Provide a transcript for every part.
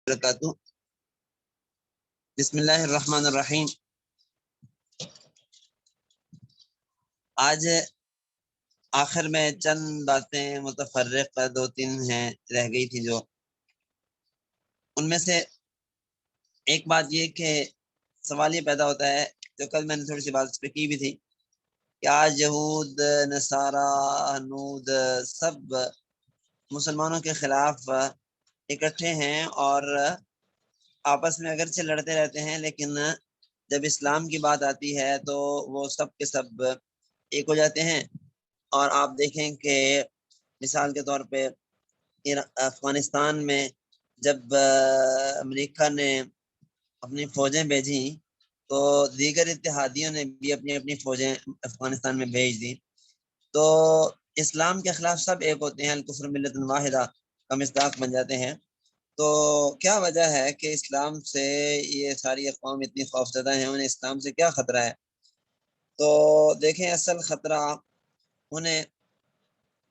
وبرکاتہ۔ بسم اللہ الرحمن الرحیم۔ آج آخر میں چند باتیں متفرق دو تین ہیں رہ گئی تھی، جو ان میں سے ایک بات یہ کہ سوال یہ پیدا ہوتا ہے، جو کل میں نے تھوڑی سی بات اس پہ کی بھی تھی، کہ آج یہود، نصارہ، ہنود سب مسلمانوں کے خلاف اکٹھے ہیں اور آپس میں اگرچہ لڑتے رہتے ہیں، لیکن جب اسلام کی بات آتی ہے تو وہ سب کے سب ایک ہو جاتے ہیں۔ اور آپ دیکھیں کہ مثال کے طور پہ افغانستان میں جب امریکہ نے اپنی فوجیں بھیجی تو دیگر اتحادیوں نے بھی اپنی اپنی فوجیں افغانستان میں بھیج دی، تو اسلام کے خلاف سب ایک ہوتے ہیں، الکفر ملت واحدہ کا مصداق بن جاتے ہیں۔ تو کیا وجہ ہے کہ اسلام سے یہ ساری اقوام اتنی خوفزدہ ہیں؟ انہیں اسلام سے کیا خطرہ ہے؟ تو دیکھیں، اصل خطرہ انہیں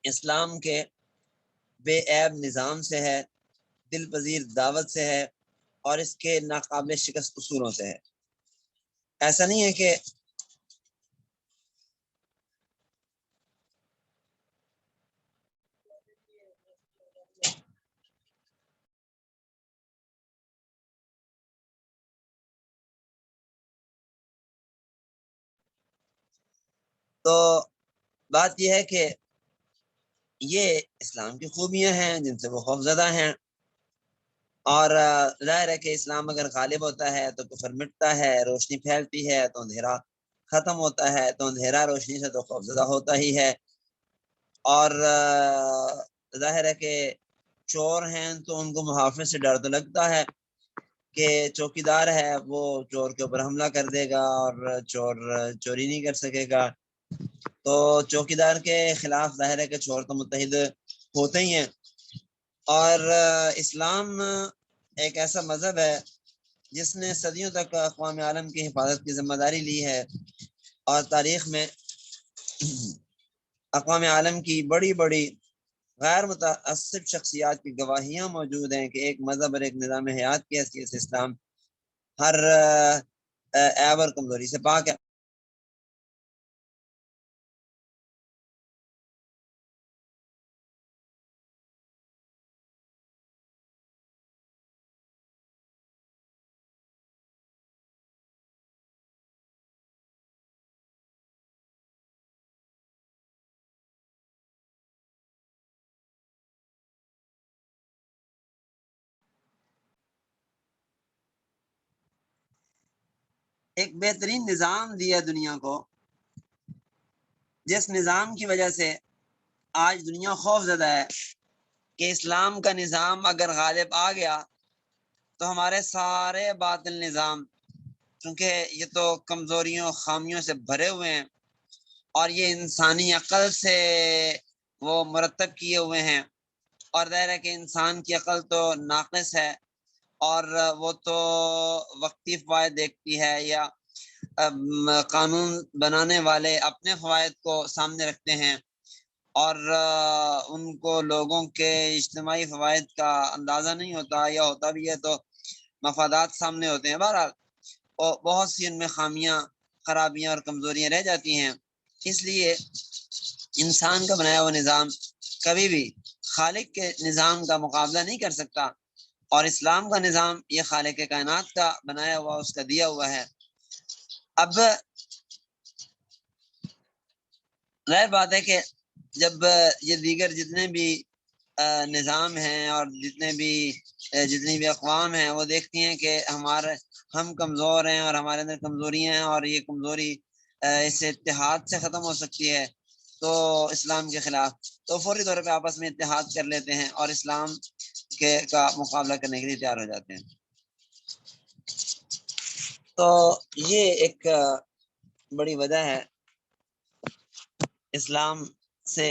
اسلام کے بے عیب نظام سے ہے، دل پذیر دعوت سے ہے، اور اس کے ناقابل شکست اصولوں سے ہے۔ ایسا نہیں ہے کہ تو بات یہ ہے کہ یہ اسلام کی خوبیاں ہیں جن سے وہ خوفزدہ ہیں، اور ظاہر ہے کہ اسلام اگر غالب ہوتا ہے تو کفر مٹتا ہے، روشنی پھیلتی ہے تو اندھیرا ختم ہوتا ہے، تو اندھیرا روشنی سے تو خوفزدہ ہوتا ہی ہے۔ اور ظاہر ہے کہ چور ہیں تو ان کو محافظ سے ڈر تو لگتا ہے کہ چوکیدار ہے وہ چور کے اوپر حملہ کر دے گا اور چور چوری نہیں کر سکے گا، تو چوکیدار کے خلاف ظاہر ہے کہ چور تو متحد ہوتے ہی ہیں۔ اور اسلام ایک ایسا مذہب ہے جس نے صدیوں تک اقوام عالم کی حفاظت کی ذمہ داری لی ہے، اور تاریخ میں اقوام عالم کی بڑی بڑی غیر متعصب شخصیات کی گواہیاں موجود ہیں کہ ایک مذہب اور ایک نظام حیات کی حیثیت سے اسلام ہر عیب اور کمزوری سے پاک ہے۔ ایک بہترین نظام دیا دنیا کو، جس نظام کی وجہ سے آج دنیا خوف زدہ ہے کہ اسلام کا نظام اگر غالب آ گیا تو ہمارے سارے باطل نظام، چونکہ یہ تو کمزوریوں خامیوں سے بھرے ہوئے ہیں اور یہ انسانی عقل سے وہ مرتب کیے ہوئے ہیں، اور ظاہر ہے کہ انسان کی عقل تو ناقص ہے اور وہ تو وقتی فوائد دیکھتی ہے، یا قانون بنانے والے اپنے فوائد کو سامنے رکھتے ہیں اور ان کو لوگوں کے اجتماعی فوائد کا اندازہ نہیں ہوتا، یا ہوتا بھی ہے تو مفادات سامنے ہوتے ہیں۔ بہرحال بہت سی ان میں خامیاں، خرابیاں اور کمزوریاں رہ جاتی ہیں۔ اس لیے انسان کا بنایا ہوا نظام کبھی بھی خالق کے نظام کا مقابلہ نہیں کر سکتا، اور اسلام کا نظام یہ خالق کائنات کا بنایا ہوا، اس کا دیا ہوا ہے۔ اب ظاہر بات ہے کہ جب یہ دیگر جتنے بھی نظام ہیں اور جتنی بھی اقوام ہیں وہ دیکھتی ہیں کہ ہم کمزور ہیں اور ہمارے اندر کمزوریاں ہیں، اور یہ کمزوری اس اتحاد سے ختم ہو سکتی ہے تو اسلام کے خلاف، تو فوری طور پہ آپس میں اتحاد کر لیتے ہیں اور اسلام کا مقابلہ کرنے کے لیے تیار ہو جاتے ہیں۔ تو یہ ایک بڑی وجہ ہے اسلام سے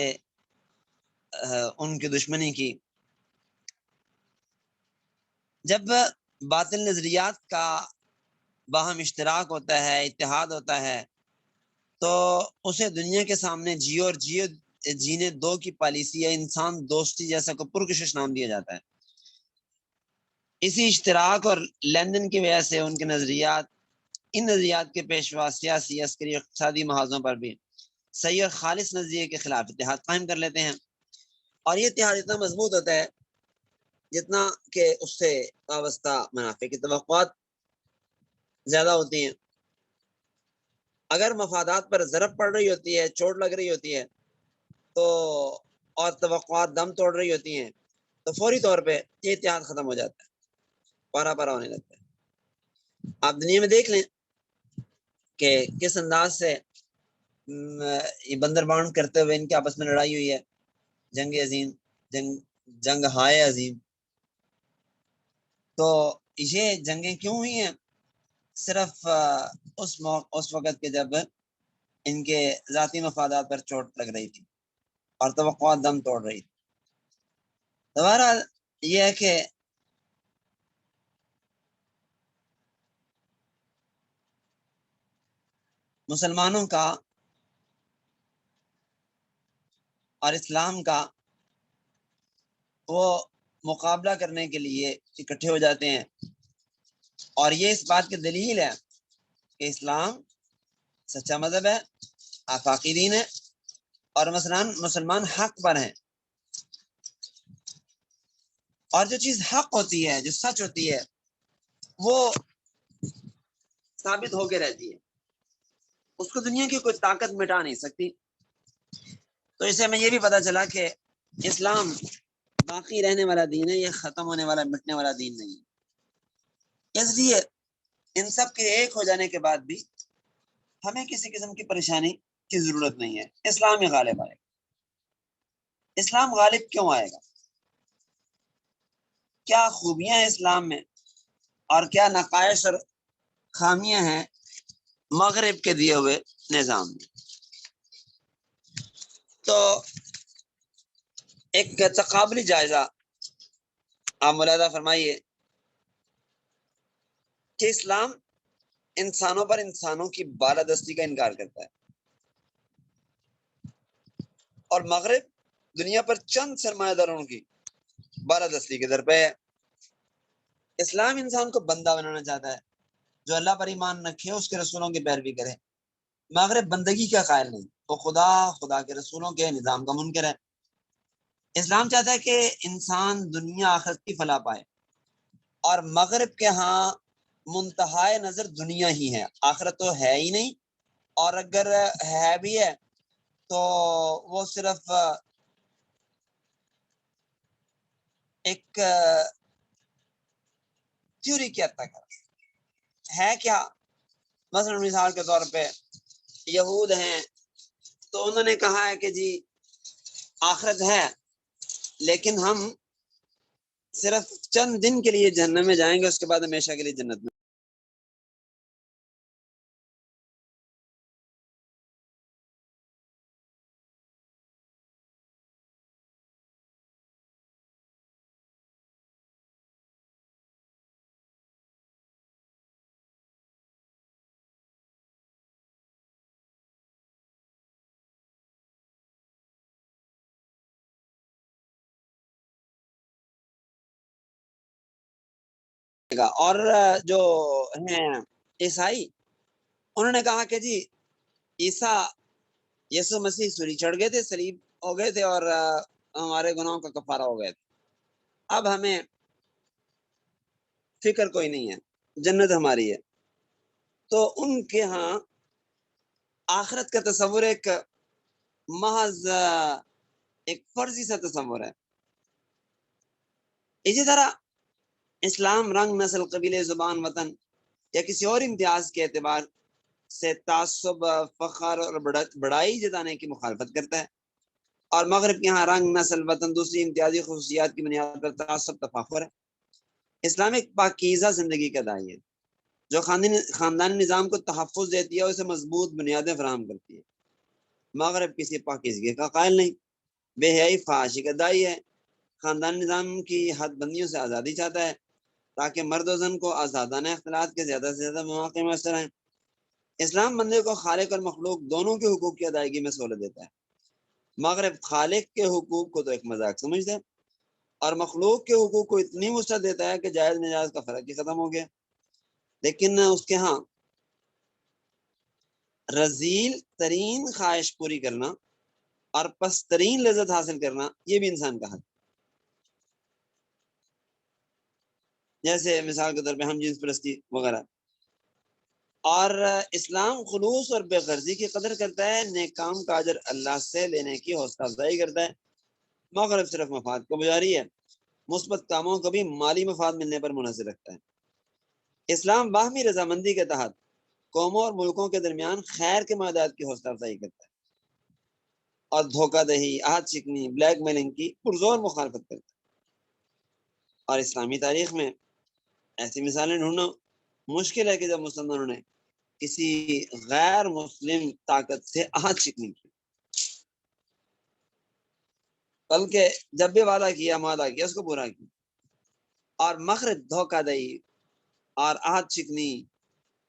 ان کی دشمنی کی۔ جب باطل نظریات کا باہم اشتراک ہوتا ہے، اتحاد ہوتا ہے، تو اسے دنیا کے سامنے جیو اور جینے دو کی پالیسی یا انسان دوستی جیسا کو پرکشش نام دیا جاتا ہے۔ اسی اشتراک اور لین دین کی وجہ سے ان کے نظریات، ان نظریات کے پیشوا سیاسی، عسکری، اقتصادی محاذوں پر بھی صحیح اور خالص نظریے کے خلاف اتحاد قائم کر لیتے ہیں، اور یہ اتحاد اتنا مضبوط ہوتا ہے جتنا کہ اس سے وابستہ منافع کی توقعات زیادہ ہوتی ہیں۔ اگر مفادات پر ضرب پڑ رہی ہوتی ہے، چوٹ لگ رہی ہوتی ہے تو اور توقعات دم توڑ رہی ہوتی ہیں تو فوری طور پہ یہ اتحاد ختم ہو جاتا ہے، پارا پارا ہونے لگتا ہے۔ آپ دنیا میں دیکھ لیں کہ کس انداز سے یہ بندر باؤنڈ کرتے ہوئے ان کے آپس میں لڑائی ہوئی ہے، جنگ عظیم، جنگ ہائے عظیم۔ تو یہ جنگیں کیوں ہوئی ہیں؟ صرف اس وقت کے جب ان کے ذاتی مفادات پر چوٹ لگ رہی تھی اور توقعات دم توڑ رہی تھی۔ دوبارہ یہ ہے کہ مسلمانوں کا اور اسلام کا وہ مقابلہ کرنے کے لیے اکٹھے ہو جاتے ہیں، اور یہ اس بات کی دلیل ہے کہ اسلام سچا مذہب ہے، آفاقی دین ہے، اور مسلمان حق پر ہیں، اور جو چیز حق ہوتی ہے، جو سچ ہوتی ہے، وہ ثابت ہو کے رہتی ہے، اس کو دنیا کی کوئی طاقت مٹا نہیں سکتی۔ تو اسے ہمیں یہ بھی پتا چلا کہ اسلام باقی رہنے والا دین ہے، یہ ختم ہونے والا، مٹنے والا دین نہیں ہے۔ اس لیے ان سب کے ایک ہو جانے کے بعد بھی ہمیں کسی قسم کی پریشانی کی ضرورت نہیں ہے، اسلام ہی غالب آئے گا۔ اسلام غالب کیوں آئے گا؟ کیا خوبیاں ہیں اسلام میں، اور کیا نقائص اور خامیاں ہیں مغرب کے دیے ہوئے نظام میں؟ تو ایک تقابلی جائزہ آپ ملاحظہ فرمائیے کہ اسلام انسانوں پر انسانوں کی بالادستی کا انکار کرتا ہے، اور مغرب دنیا پر چند سرمایہ داروں کی بالادستی کے در پہ ہے۔ اسلام انسان کو بندہ بنانا چاہتا ہے، جو اللہ پر ایمان رکھے، اس کے رسولوں کی پیروی کرے۔ مغرب بندگی کا قائل نہیں، وہ خدا کے رسولوں کے نظام کا منکر ہے۔ اسلام چاہتا ہے کہ انسان دنیا آخرت کی فلاح پائے، اور مغرب کے ہاں منتہائے نظر دنیا ہی ہے، آخرت تو ہے ہی نہیں، اور اگر ہے بھی ہے تو وہ صرف ایک تھیوری کی حد تک ہے۔ کیا مثلا مثال کے طور پہ یہود ہیں تو انہوں نے کہا ہے کہ جی آخرت ہے، لیکن ہم صرف چند دن کے لیے جہنم میں جائیں گے، اس کے بعد ہمیشہ کے لیے جنت میں۔ اور جو ہیں عیسائی، انہوں نے کہا کہ جی یسوع مسیح سولی چڑھ گئے تھے، صلیب ہو گئے تھے، اور ہمارے گناہوں کا کفارہ ہو گئے تھے، اب ہمیں فکر کوئی نہیں ہے، جنت ہماری ہے۔ تو ان کے ہاں آخرت کا تصور ایک محض ایک فرضی سا تصور ہے۔ اسی طرح اسلام رنگ، نسل، قبیلے، زبان، وطن یا کسی اور امتیاز کے اعتبار سے تعصب، فخر اور بڑائی جتانے کی مخالفت کرتا ہے، اور مغرب کے یہاں رنگ، نسل، وطن، دوسری امتیازی خصوصیات کی بنیاد پر تعصب، تفاخر ہے۔ اسلام ایک پاکیزہ زندگی کا داعی ہے، جو خاندانی نظام کو تحفظ دیتی ہے اور اسے مضبوط بنیادیں فراہم کرتی ہے۔ مغرب کسی پاکیزگی کا قائل نہیں، بے حیائی، فحاشی کا داعی ہے، خاندانی نظام کی حد بندیوں سے آزادی چاہتا ہے تاکہ مرد و زن کو آزادانہ اختلاط کے زیادہ سے زیادہ مواقع میسر ہیں۔ اسلام بندے کو خالق اور مخلوق دونوں کے حقوق کی ادائیگی میں سہولت دیتا ہے۔ مغرب خالق کے حقوق کو تو ایک مذاق سمجھتا ہے، اور مخلوق کے حقوق کو اتنی وسعت دیتا ہے کہ جائز نجائز کا فرق ہی ختم ہو گیا. لیکن اس کے ہاں رذیل ترین خواہش پوری کرنا اور پسترین لذت حاصل کرنا یہ بھی انسان کا حق. جیسے مثال کے طور پہ ہم جنس پرستی وغیرہ. اور اسلام خلوص اور بے غرضی کی قدر کرتا ہے. نیک کام کا اجر اللہ سے لینے کی حوصلہ افزائی کرتا ہے. مغرب صرف مفاد کو بجاری ہے، مثبت کاموں کو بھی مالی مفاد ملنے پر منحصر رکھتا ہے. اسلام باہمی رضامندی کے تحت قوموں اور ملکوں کے درمیان خیر کے معاہدات کی حوصلہ افزائی کرتا ہے اور دھوکہ دہی، عہد شکنی، بلیک میلنگ کی پرزور مخالفت کرتا ہے. اور اسلامی تاریخ میں ایسی مثالیں ڈھونڈنا مشکل ہے کہ جب مسلمانوں نے کسی غیر مسلم طاقت سے عہد شکنی کی، بلکہ جب بھی وعدہ کیا معاہدہ کیا اس کو پورا کیا. اور مغرب دھوکہ دہی اور عہد شکنی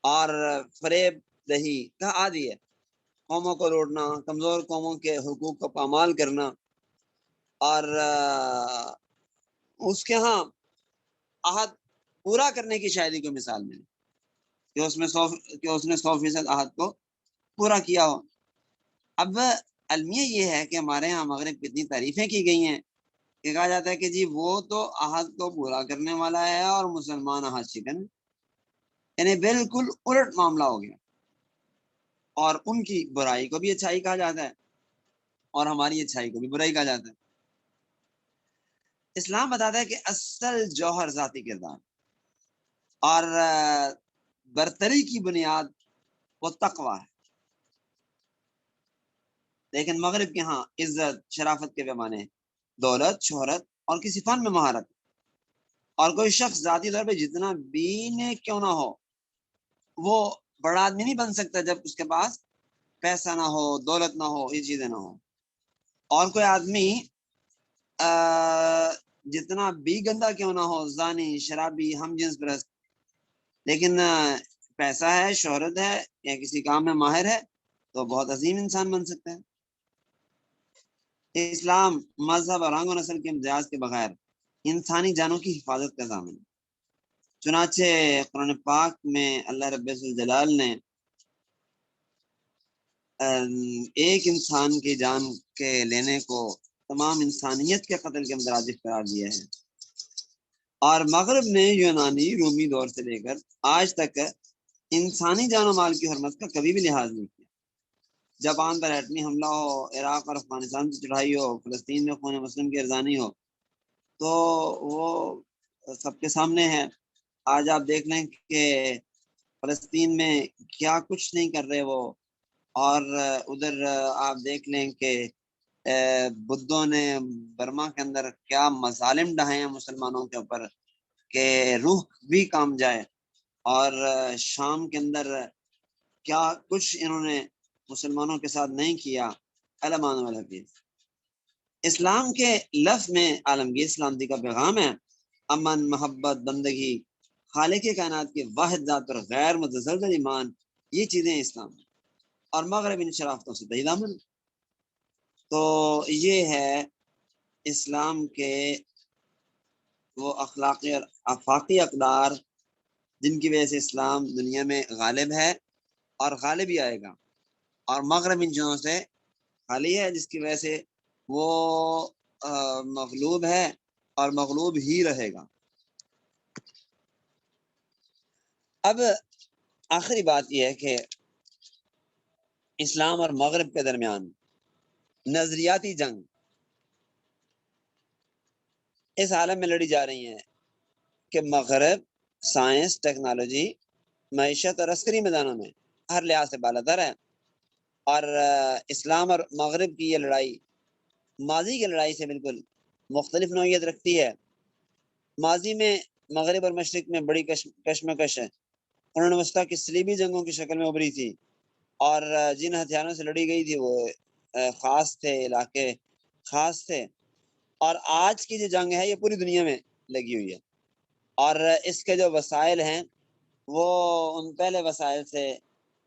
اور فریب دہی کا عادی ہے. قوموں کو لوٹنا، کمزور قوموں کے حقوق کو پامال کرنا، اور اس کے ہاں عہد پورا کرنے کی شاعری کو مثال ملی کہ اس نے 100% عہد کو پورا کیا ہو. اب المیہ یہ ہے کہ ہمارے ہاں مغرب کتنی تعریفیں کی گئی ہیں کہ کہا جاتا ہے کہ جی وہ تو عہد کو پورا کرنے والا ہے اور مسلمان عہد شکن، یعنی بالکل الٹ معاملہ ہو گیا. اور ان کی برائی کو بھی اچھائی کہا جاتا ہے اور ہماری اچھائی کو بھی برائی کہا جاتا ہے. اسلام بتاتا ہے کہ اصل جوہر ذاتی کردار اور برتری کی بنیاد وہ تقوی ہے. لیکن مغرب کے ہاں عزت شرافت کے پیمانے دولت، شہرت اور کسی فن میں مہارت. اور کوئی شخص ذاتی طور پہ جتنا بھی نیک کیوں نہ ہو وہ بڑا آدمی نہیں بن سکتا جب اس کے پاس پیسہ نہ ہو، دولت نہ ہو، یہ چیزیں نہ ہو. اور کوئی آدمی جتنا بھی گندا کیوں نہ ہو، زانی، شرابی، ہم جنس پرست، لیکن پیسہ ہے، شہرت ہے یا کسی کام میں ماہر ہے تو بہت عظیم انسان بن سکتا ہے. اسلام مذہب اور رنگ و نسل کے امتیاز کے بغیر انسانی جانوں کی حفاظت کا ضامن ہے. چنانچہ قرآن پاک میں اللہ رب الجلال نے ایک انسان کی جان کے لینے کو تمام انسانیت کے قتل کے مترادف قرار دیا ہے. اور مغرب نے یونانی رومی دور سے لے کر آج تک انسانی جان و مال کی حرمت کا کبھی بھی لحاظ نہیں کیا. جاپان پر ایٹمی حملہ ہو، عراق اور افغانستان سے چڑھائی ہو، فلسطین میں خون مسلم کی ارزانی ہو، تو وہ سب کے سامنے ہے. آج آپ دیکھ لیں کہ فلسطین میں کیا کچھ نہیں کر رہے وہ، اور ادھر آپ دیکھ لیں کہ بدھوں نے برما کے اندر کیا مظالم ڈھائے ہیں مسلمانوں کے اوپر کہ روح بھی کام جائے. اور شام کے اندر کیا کچھ انہوں نے مسلمانوں کے ساتھ نہیں کیا. علمان والحفیظ اسلام کے لفظ میں عالمگیر سلامتی کا پیغام ہے. امن، محبت، بندگی، خالق کائنات کی واحد ذات پر غیر متزلزل ایمان، یہ چیزیں اسلام ہیں. اور مغرب ان شرافتوں سے بعید عمل. تو یہ ہے اسلام کے وہ اخلاقی اور آفاقی اقدار جن کی وجہ سے اسلام دنیا میں غالب ہے اور غالب ہی آئے گا. اور مغرب ان چیزوں سے خالی ہے جس کی وجہ سے وہ مغلوب ہے اور مغلوب ہی رہے گا. اب آخری بات یہ ہے کہ اسلام اور مغرب کے درمیان نظریاتی جنگ اس عالم میں لڑی جا رہی ہیں کہ مغرب سائنس، ٹیکنالوجی، معیشت اور عسکری میدانوں میں ہر لحاظ سے بالاتر ہے. اور اسلام اور مغرب کی یہ لڑائی ماضی کی لڑائی سے بالکل مختلف نوعیت رکھتی ہے. ماضی میں مغرب اور مشرق میں بڑی کشمکش ہے. قرون وسطیٰ کی صلیبی جنگوں کی شکل میں ابھری تھی اور جن ہتھیاروں سے لڑی گئی تھی وہ خاص تھے، علاقے خاص تھے. اور آج کی جو جنگ ہے یہ پوری دنیا میں لگی ہوئی ہے اور اس کے جو وسائل ہیں وہ ان پہلے وسائل سے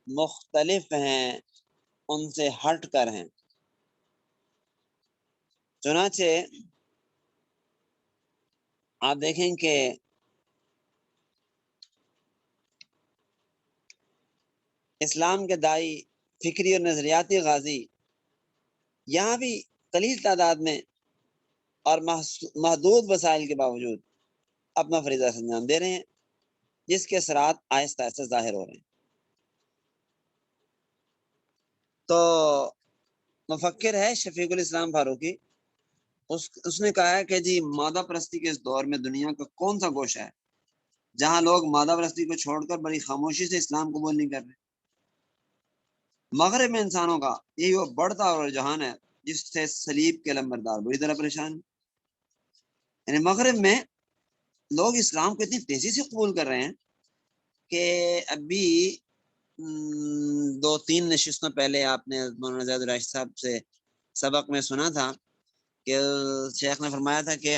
مختلف ہیں، ان سے ہٹ کر ہیں. چنانچہ آپ دیکھیں کہ اسلام کے دائی، فکری اور نظریاتی غازی یہاں بھی قلیل تعداد میں اور محدود وسائل کے باوجود اپنا فریضہ انجام دے رہے ہیں، جس کے اثرات آہستہ آہستہ ظاہر ہو رہے ہیں۔ تو مفکر ہے شفیق الاسلام فاروقی، اس نے کہا ہے کہ جی مادہ پرستی کے اس دور میں دنیا کا کون سا گوشہ ہے جہاں لوگ مادہ پرستی کو چھوڑ کر بڑی خاموشی سے اسلام قبول نہیں کر رہے۔ مغرب میں انسانوں کا یہی وہ بڑھتا اور رجحان ہے جس سے صلیب کے لمبردار بری طرح پریشان ہیں۔ یعنی مغرب میں لوگ اسلام کو اتنی تیزی سے قبول کر رہے ہیں کہ ابھی 2-3 نشستوں پہلے آپ نے مولانا زید الراشد صاحب سے سبق میں سنا تھا کہ شیخ نے فرمایا تھا کہ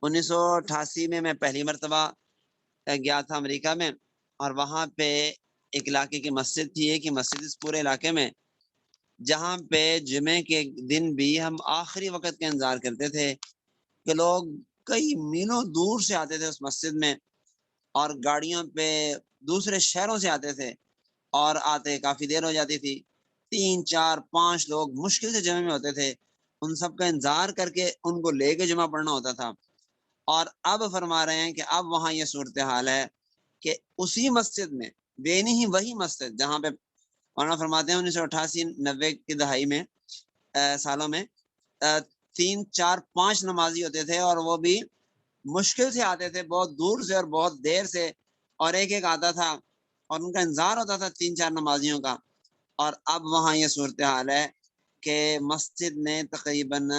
1988 میں پہلی مرتبہ گیا تھا امریکہ میں، اور وہاں پہ ایک علاقے کی مسجد تھی، ایک ہی مسجد اس پورے علاقے میں، جہاں پہ جمعے کے دن بھی ہم آخری وقت کا انتظار کرتے تھے کہ لوگ کئی میلوں دور سے آتے تھے اس مسجد میں، اور گاڑیوں پہ دوسرے شہروں سے آتے تھے، اور آتے کافی دیر ہو جاتی تھی، 3-4-5 لوگ مشکل سے جمع میں ہوتے تھے، ان سب کا انتظار کر کے ان کو لے کے جمعہ پڑھنا ہوتا تھا۔ اور اب فرما رہے ہیں کہ اب وہاں یہ صورتحال ہے کہ اسی مسجد میں، بینی ہی وہی مسجد جہاں پہ مولانا فرماتے ہیں 1988-90 کی دہائی میں سالوں میں 3-4-5 نمازی ہوتے تھے، اور وہ بھی مشکل سے آتے تھے، بہت دور سے اور بہت دیر سے، اور ایک ایک آتا تھا اور ان کا انتظار ہوتا تھا 3-4 نمازیوں کا۔ اور اب وہاں یہ صورتحال ہے کہ مسجد میں تقریباً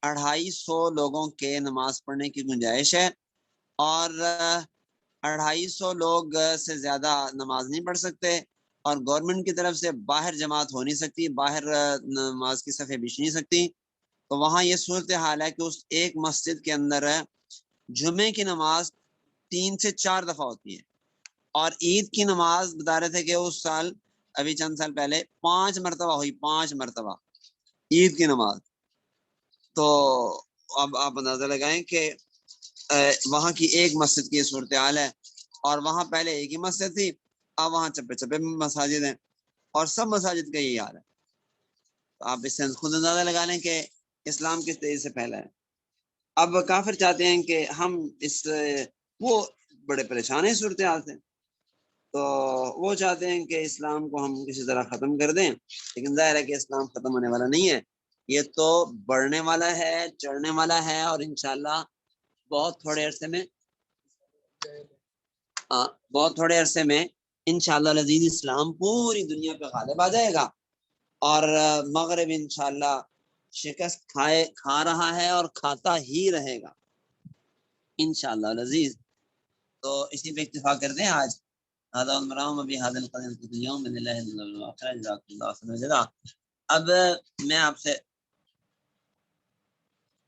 250 لوگوں کے نماز پڑھنے کی گنجائش ہے، اور 250 لوگ سے زیادہ نماز نہیں پڑھ سکتے، اور گورنمنٹ کی طرف سے باہر جماعت ہو نہیں سکتی، باہر نماز کی صفیں بچھ نہیں سکتی۔ تو وہاں یہ صورتحال ہے کہ اس ایک مسجد کے اندر جمعے کی نماز 3 سے 4 دفعہ ہوتی ہے، اور عید کی نماز بتا رہے تھے کہ اس سال ابھی چند سال پہلے 5 مرتبہ ہوئی، 5 مرتبہ عید کی نماز۔ تو اب آپ اندازہ لگائیں کہ وہاں کی ایک مسجد کی صورتحال ہے، اور وہاں پہلے ایک ہی مسجد تھی، اب وہاں چپے چپے مساجد ہیں، اور سب مساجد کا یہی حال ہے۔ تو آپ اس سے خود اندازہ لگا لیں کہ اسلام کس تیزی سے پھیلا ہے۔ اب کافر چاہتے ہیں کہ ہم وہ بڑے پریشان ہیں صورتحال سے، تو وہ چاہتے ہیں کہ اسلام کو ہم کسی طرح ختم کر دیں، لیکن ظاہر ہے کہ اسلام ختم ہونے والا نہیں ہے، یہ تو بڑھنے والا ہے، چڑھنے والا ہے، اور انشاءاللہ بہت تھوڑے عرصے میں انشاءاللہ العزیز اسلام پوری دنیا پہ غالب آ جائے گا، اور مغرب انشاءاللہ شکست کھا رہا ہے اور کھاتا ہی رہے گا انشاءاللہ العزیز۔ تو اسی پہ اکتفا کرتے ہیں آج۔ اب میں آپ سے